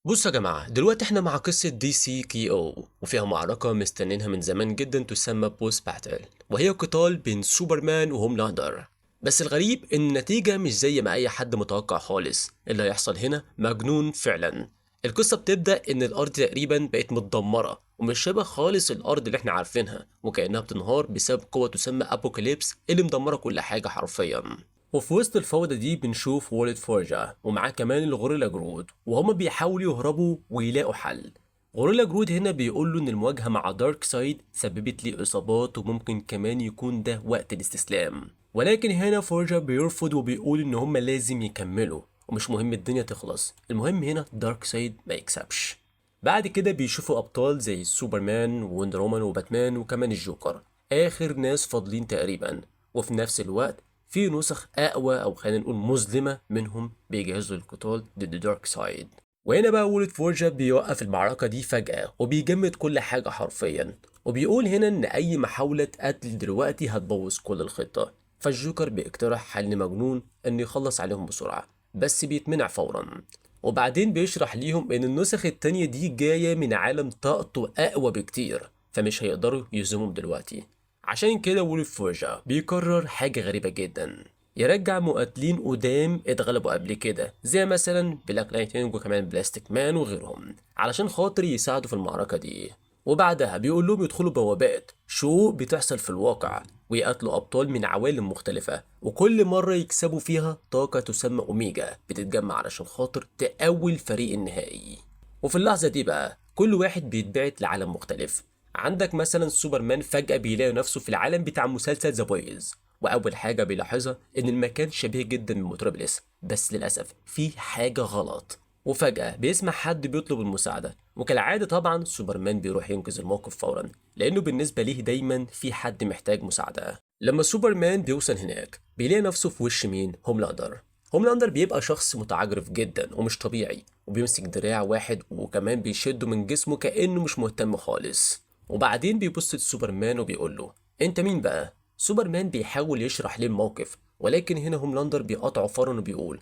بصوا يا جماعة، دلوقتي احنا مع قصة دي سي كي او، وفيها معركة مستنينها من زمان جدا تسمى بوس باتل، وهي قتال بين سوبرمان وهوملاندر. بس الغريب ان النتيجة مش زي ما اي حد متوقع خالص. اللي هيحصل هنا مجنون فعلا. القصة بتبدأ ان الارض تقريبا بقت متدمرة ومش شبه خالص الارض اللي احنا عارفينها، وكأنها بتنهار بسبب قوة تسمى ابوكاليبس اللي مدمرة كل حاجة حرفيا. وفي وسط الفوضى دي بنشوف وولد فورجا ومعاه كمان الغوريلا جرود، وهما بيحاولوا يهربوا ويلاقوا حل. غوريلا جرود هنا بيقول له ان المواجهة مع دارك سايد سببت لي اصابات وممكن كمان يكون ده وقت الاستسلام، ولكن هنا فورجا بيرفض وبيقول ان هما لازم يكملوا ومش مهم الدنيا تخلص، المهم هنا دارك سايد ما يكسبش. بعد كده بيشوفوا ابطال زي سوبرمان ووندر وومن وباتمان وكمان الجوكر، اخر ناس فاضلين تقريبا. وفي نفس الوقت في نسخ اقوى او خلينا نقول مظلمه منهم بيجهزوا للقتال ضد دارك سايد. وهنا بقى وولد فورجا بيوقف المعركه دي فجاه وبيجمد كل حاجه حرفيا، وبيقول هنا ان اي محاوله قتل دلوقتي هتبوظ كل الخطه. فالجوكر بيقترح حل مجنون انه يخلص عليهم بسرعه، بس بيتمنع فورا. وبعدين بيشرح ليهم ان النسخ التانية دي جاية من عالم طاقته اقوى بكتير، فمش هيقدروا يهزموهم دلوقتي. عشان كده وولف فورجا بيقرر حاجة غريبة جدا، يرجع مقاتلين قدام اتغلبوا قبل كده زي مثلا بلاك لايتنج وكمان بلاستيك مان وغيرهم، علشان خاطر يساعدوا في المعركة دي. وبعدها بيقول لهم يدخلوا بوابات شقوق بتحصل في الواقع ويقاتلوا أبطال من عوالم مختلفة، وكل مرة يكسبوا فيها طاقة تسمى أوميجا بتتجمع علشان خاطر تقوي الفريق النهائي. وفي اللحظة دي بقى كل واحد بيتبعت لعالم مختلف. عندك مثلا سوبرمان فجأة بيلاقي نفسه في العالم بتاع مسلسل ذا بويز، وأول حاجة بيلاحظها إن المكان شبيه جدا بمتروبوليس، بس للأسف في حاجة غلط. وفجأة بيسمع حد بيطلب المساعدة، وكالعادة طبعا سوبرمان بيروح ينقذ الموقف فورا، لأنه بالنسبة ليه دايما في حد محتاج مساعدة. لما سوبرمان بيوصل هناك بيلاقي نفسه في وش مين؟ هوملاندر. هوملاندر بيبقى شخص متعجرف جدا ومش طبيعي، وبيمسك دراع واحد وكمان بيشده من جسمه كأنه مش مهتم خالص. وبعدين بيبص لسوبرمان وبيقول له انت مين بقى؟ سوبرمان بيحاول يشرح ليه الموقف، ولكن هنا هوملاندر بيقاطعه فورا وبيقول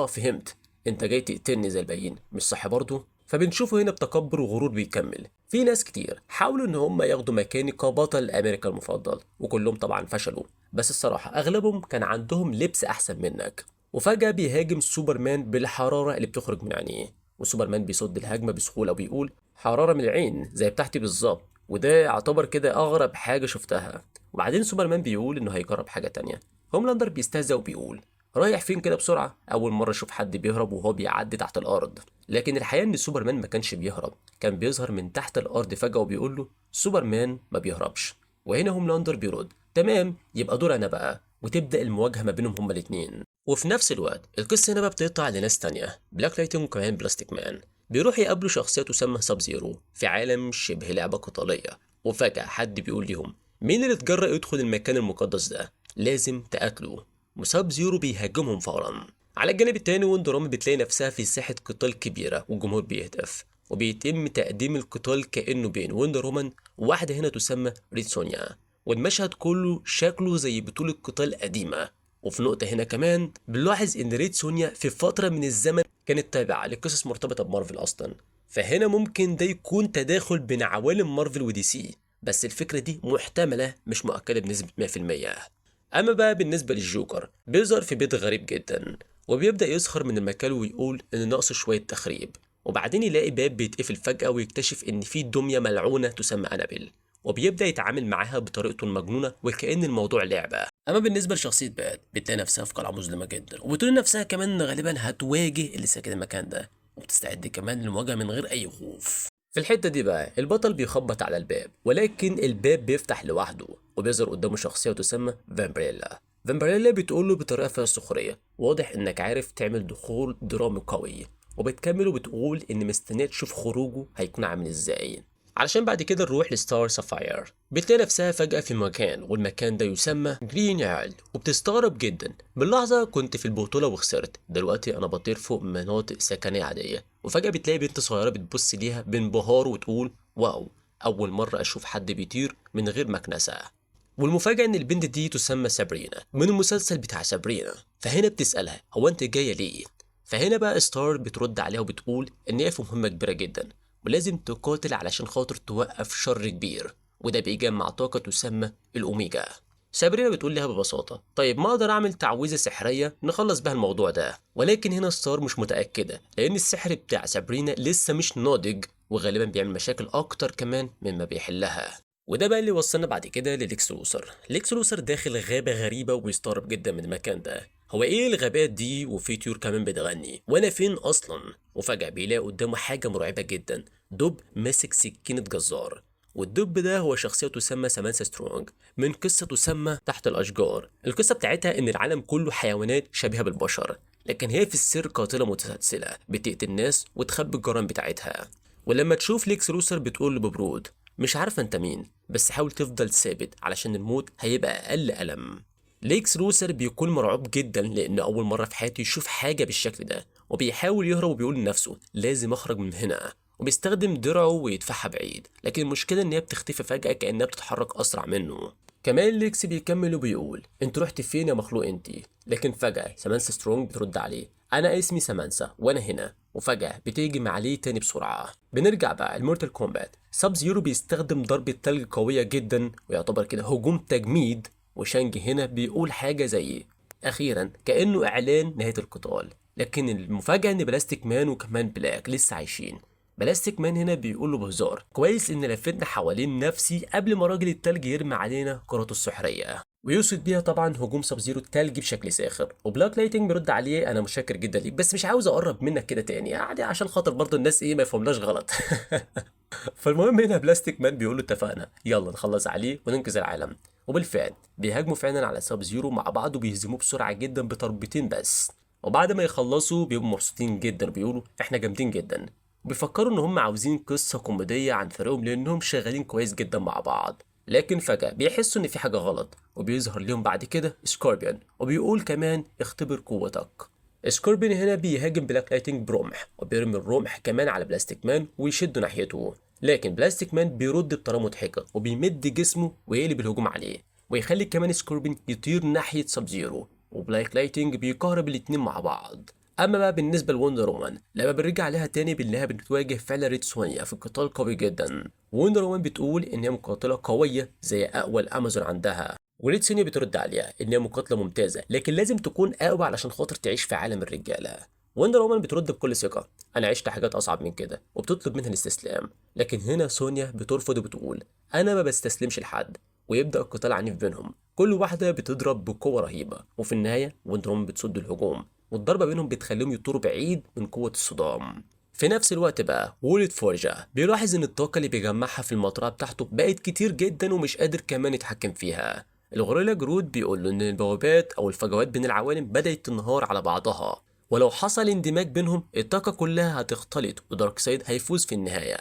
فهمت، انت جاي تقتلني زي الباقيين مش صح برضه؟ فبنشوفه هنا بتكبر وغرور بيكمل. في ناس كتير حاولوا ان هم ياخدوا مكاني كبطل امريكا المفضل وكلهم طبعا فشلوا، بس الصراحة اغلبهم كان عندهم لبس احسن منك. وفجأة بيهاجم سوبرمان بالحرارة اللي بتخرج من عينيه، وسوبرمان بيصد الهجمة بسهولة وبيقول حرارة من العين زي بتاعتي بالظبط، وده يعتبر كده أغرب حاجة شفتها. وبعدين سوبرمان بيقول إنه هيجرب حاجة تانية. هوملاندر بيستهزأ وبيقول رايح فين كده بسرعة؟ أول مرة أشوف حد بيهرب وهو بيعدي تحت الأرض. لكن الحقيقة إن سوبرمان ما كانش بيهرب، كان بيظهر من تحت الأرض فجأة وبيقول له سوبرمان ما بيهربش. وهنا هوملاندر بيرد تمام يبقى دور أنا بقى، وتبدأ المواجهة ما بينهم هما الاتنين. وفي نفس الوقت القصة هنا بقى بتقطع لناس تانية، بلاك لايتنج وكمان بلاستيك مان بيروح يقابلوا شخصية تسمى ساب زيرو في عالم شبه لعبة قتالية. وفجأة حد بيقول لهم مين اللي اتجرأ يدخل المكان المقدس ده؟ لازم تقاتلوه. وساب زيرو بيهاجمهم فورا. على الجانب التاني وندر وومن بتلاقي نفسها في ساحة قتال كبيرة والجمهور بيهتف، وبيتم تقديم القتال كأنه بين وندر وومن وواحدة هنا تسمى ريد سونيا، والمشهد كله شكله زي بطولة قتال قديمة. وفي نقطة هنا كمان بنلاحظ إن ريد سونيا في فترة من الزمن كانت تابعة لقصص مرتبطة بمارفل أصلا، فهنا ممكن ده يكون تداخل بين عوالم مارفل ودي سي، بس الفكرة دي محتملة مش مؤكدة بنسبة 100%. أما بقى بالنسبة للجوكر بيظهر في بيت غريب جدا، وبيبدأ يسخر من المكان ويقول إن ناقصه شوية تخريب. وبعدين يلاقي باب بيتقفل فجأة ويكتشف إن في دمية ملعونة تسمى أنابيل، وبيبدأ يتعامل معاها بطريقته المجنونة وكأن الموضوع لعبة. أما بالنسبة لشخصية بات بتلاقي نفسها في قلعة مظلمة جدا، وبتقول لنفسها كمان إن غالبا هتواجه اللي ساكن المكان ده، وبتستعد كمان للمواجهة من غير أي خوف. في الحتة دي بقى البطل بيخبط على الباب، ولكن الباب بيفتح لوحده وبيظهر قدامه شخصية تسمى فامبريلا. فامبريلا بتقول له بطريقة فيها سخرية واضح إنك عارف تعمل دخول درامي قوي، وبتكمل وبتقول إن مستنية تشوف خروجه هيكون عامل إزاي. علشان بعد كده نروح لستار سافاير، بتلاقي نفسها فجأة في مكان والمكان ده يسمى جرين ايرل، وبتستغرب جدا. باللحظة كنت في البطولة وخسرت، دلوقتي أنا بطير فوق مناطق سكنية عادية. وفجأة بتلاقي بنت صغيرة بتبص ليها بانبهار وتقول واو، أول مرة أشوف حد بيطير من غير مكنسة. والمفاجأة إن البنت دي تسمى سابرينا من المسلسل بتاع سابرينا. فهنا بتسألها هو أنت جاية ليه؟ فهنا بقى ستار بترد عليها وبتقول ان هي في مهمة كبيرة جدا ولازم تقاتل علشان خاطر توقف شر كبير، وده بيجمع طاقة تسمى الأوميجا. سابرينا بتقول لها ببساطة طيب ما أقدر أعمل تعويذة سحرية نخلص بها الموضوع ده، ولكن هنا ستار مش متأكدة لأن السحر بتاع سابرينا لسه مش ناضج وغالبا بيعمل مشاكل أكتر كمان مما بيحلها. وده بقى اللي وصلنا بعد كده لليكس لوثر. ليكس لوثر داخل غابة غريبة وبيستغرب جدا من المكان ده، هو ايه الغابات دي وفي طيور كمان بتغني وانا فين اصلا؟ وفجأة بيلاقي قدامه حاجة مرعبة جدا، دب ماسك سكينة جزار، والدب ده هو شخصية تسمى سامانثا سترونج من قصة تسمى تحت الأشجار. القصة بتاعتها إن العالم كله حيوانات شبيهة بالبشر، لكن هي في السر قاتلة متسلسلة بتقتل الناس وتخبي الجرائم بتاعتها. ولما تشوف ليكس لوثر بتقول له ببرود مش عارفة انت مين، بس حاول تفضل ثابت علشان الموت هيبقى أقل ألم. ليكس لوثر بيكون مرعوب جدا لأن أول مرة في حياته يشوف حاجة بالشكل ده، وبيحاول يهرب وبيقول لنفسه لازم أخرج من هنا، وبيستخدم درعه ويدفعها بعيد، لكن المشكلة إن هي بتختفي فجأة كأنها بتتحرك أسرع منه. كمان ليكس بيكمل وبيقول انت رحت فين يا مخلوق انت؟ لكن فجأة سامانثا سترونج بترد عليه انا اسمي سامانثا وانا هنا، وفجأة بتهجم عليه تاني بسرعة. بنرجع بقى المورتال كومبات، ساب زيرو بيستخدم ضربة تلج قوية جدا ويعتبر كده هجوم تجميد، وشانج هنا بيقول حاجة زي أخيرا كأنه إعلان نهاية القتال. لكن المفاجأة إن بلاستيك مان وكمان بلاك لسه عايشين. بلاستيك مان هنا بيقول له بهزار كويس إن لفتنا حوالين نفسي قبل ما راجل التلج يرمي علينا كراته السحرية، ويقصد بيها طبعا هجوم ساب زيرو التلجي بشكل ساخر. وبلاك لايتنج بيرد عليه انا متشكر جدا ليك بس مش عاوز اقرب منك كده تاني يعني عشان خاطر برضه الناس ايه ما يفهمناش غلط. فالمهم هنا بلاستيك مان بيقول له اتفقنا يلا نخلص عليه وننقذ العالم. وبالفعل بيهاجموا فعلا على ساب زيرو مع بعض وبيهزموه بسرعه جدا بضربتين بس، وبعد ما يخلصوا بيبقوا مبسوطين جدا وبيقولوا احنا جامدين جدا، وبيفكروا ان هم عاوزين قصه كوميديه عن فريقهم لانهم شغالين كويس جدا مع بعض. لكن فجأة بيحسوا إن في حاجة غلط وبيظهر لهم بعد كده سكوربيون وبيقول كمان اختبر قوتك. سكوربين هنا بيهاجم بلاك لايتنج برمح وبيرمي الرمح كمان على بلاستيك مان ويشده ناحيته، لكن بلاستيك مان بيرد بطريقه مضحكه وبيمد جسمه ويقلب الهجوم عليه ويخلي كمان سكوربين يطير ناحيه ساب زيرو، وبلاك لايتنج بيكهرب الاتنين مع بعض. اما بقى بالنسبه لوندر وومن لما بنرجع عليها تاني بانها بتواجه فعلا ريد سونيا في قتال قوي جدا. وندر وومن بتقول ان هي مقاتله قويه زي اقوى الامازون عندها، وريد سونيا بترد عليها ان هي مقاتله ممتازه لكن لازم تكون اقوى علشان خاطر تعيش في عالم الرجاله. وندر وومن بترد بكل ثقه انا عشت حاجات اصعب من كده وبتطلب منها الاستسلام، لكن هنا سونيا بترفض وبتقول انا ما بستسلمش لحد، ويبدا القتال عنيف بينهم كل واحده بتضرب بقوه رهيبه، وفي النهايه وندر وومن بتصد الهجوم والضربه بينهم بتخليهم يطوروا بعيد من قوه الصدام. في نفس الوقت بقى وولد فورجا بيلاحظ ان الطاقه اللي بيجمعها في المطرقه بتاعته بقت كتير جدا ومش قادر كمان يتحكم فيها. الغوريلا جرود بيقول له ان البوابات او الفجوات بين العوالم بدات تنهار على بعضها، ولو حصل اندماج بينهم الطاقه كلها هتختلط ودارك سايد هيفوز في النهايه.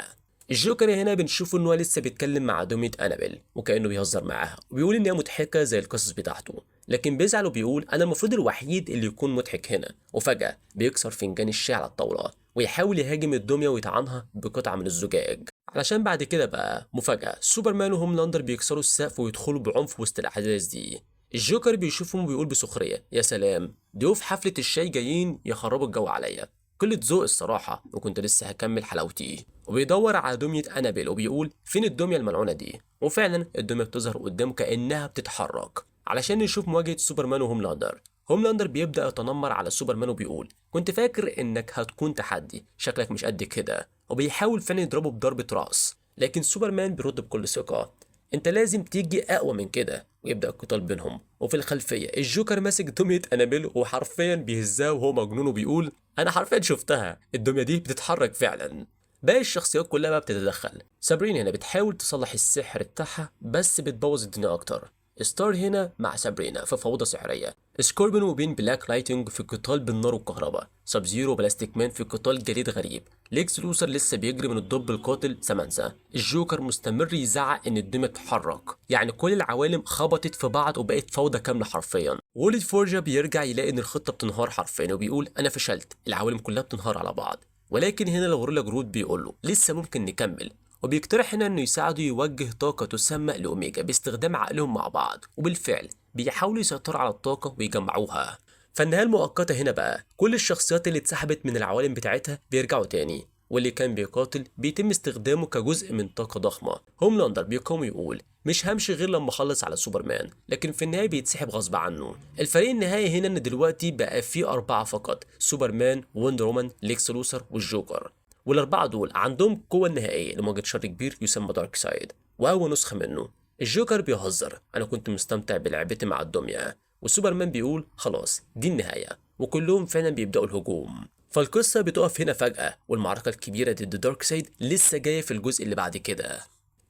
الجوكر هنا بنشوف ان هو لسه بيتكلم مع دمية انابيل وكانه بيهزر معاها وبيقول ان هي مضحكه زي القصص بتاعته، لكن بيزعل وبيقول انا المفروض الوحيد اللي يكون مضحك هنا، وفجاه بيكسر فنجان الشاي على الطاوله ويحاول يهاجم الدميه ويطعنها بقطعه من الزجاج، علشان بعد كده بقى مفاجاه سوبرمان وهوملاندر بيكسروا السقف ويدخلوا بعنف وسط الاحداث دي. الجوكر بيشوفهم وبيقول بسخريه يا سلام ضيوف حفله الشاي جايين يخربوا الجو عليا، قلة ذوق الصراحة وكنت لسه هكمل حلاوتي. وبيدور على دمية أنابيل وبيقول فين الدمية الملعونة دي، وفعلا الدمية بتظهر قدامه كأنها بتتحرك علشان نشوف مواجهة سوبرمان وهوملاندر. هوملاندر بيبدأ يتنمر على سوبرمان وبيقول كنت فاكر إنك هتكون تحدي شكلك مش قد كده، وبيحاول فعلا يضربه بضربة راس، لكن سوبرمان بيرد بكل ثقة انت لازم تيجي اقوى من كده، ويبدا القتال بينهم. وفي الخلفيه الجوكر ماسك دميه انابيل وحرفيا بيهزها وهو مجنون وبيقول انا حرفيا شفتها الدميه دي بتتحرك فعلا. باقي الشخصيات كلها بقى بتتدخل، سابرين هنا بتحاول تصلح السحر بتاعها بس بتبوظ الدنيا اكتر، ستار هنا مع سابرينا في فوضى سحريه، سكوربين وبين بلاك لايتنج في قتال بالنار والكهرباء، ساب زيرو وبلاستيك مان في قتال جليد غريب، ليكس لوثر لسه بيجري من الدب القاتل سامانثا، الجوكر مستمر يزعق ان الدنيا بتتحرك، يعني كل العوالم خبطت في بعض وبقت فوضى كامله حرفيا. وولد فورجا بيرجع يلاقي ان الخطه بتنهار حرفيا وبيقول انا فشلت العوالم كلها بتنهار على بعض، ولكن هنا الغوريلا جرود بيقول له لسه ممكن نكمل، وبيقترح هنا انه يساعده يوجه طاقة تسمى الأوميجا باستخدام عقلهم مع بعض، وبالفعل بيحاولوا يسيطروا على الطاقة ويجمعوها. فالنهاية المؤقتة هنا بقى كل الشخصيات اللي اتسحبت من العوالم بتاعتها بيرجعوا تاني، واللي كان بيقاتل بيتم استخدامه كجزء من طاقة ضخمة. هوملاندر بيقوم يقول مش همشي غير لما اخلص على سوبرمان، لكن في النهاية بيتسحب غصب عنه. الفريق النهائي هنا ان دلوقتي بقى فيه 4 فقط، سوبرمان، وندر وومن، ليكس لوثر، والجوكر. والأربعة دول عندهم قوة نهائية لمواجهة شر كبير يسمى دارك سايد، وأول نسخة منه. الجوكر بيهزر أنا كنت مستمتع بلعبتي مع الدمية، وسوبرمان بيقول خلاص دي النهاية، وكلهم فعلا بيبدأوا الهجوم. فالقصة بتقف هنا فجأة، والمعركة الكبيرة ضد دارك سايد لسه جاية في الجزء اللي بعد كده.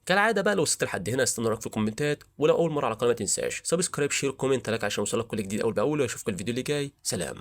كالعادة بقى لو وصلت لحد هنا استنى رايك في الكومنتات، ولو أول مرة على القناة ما تنساش سبسكرايب شير كومنت لايك عشان يوصلك كل جديد أول بأول، وأشوفك الفيديو اللي جاي. سلام.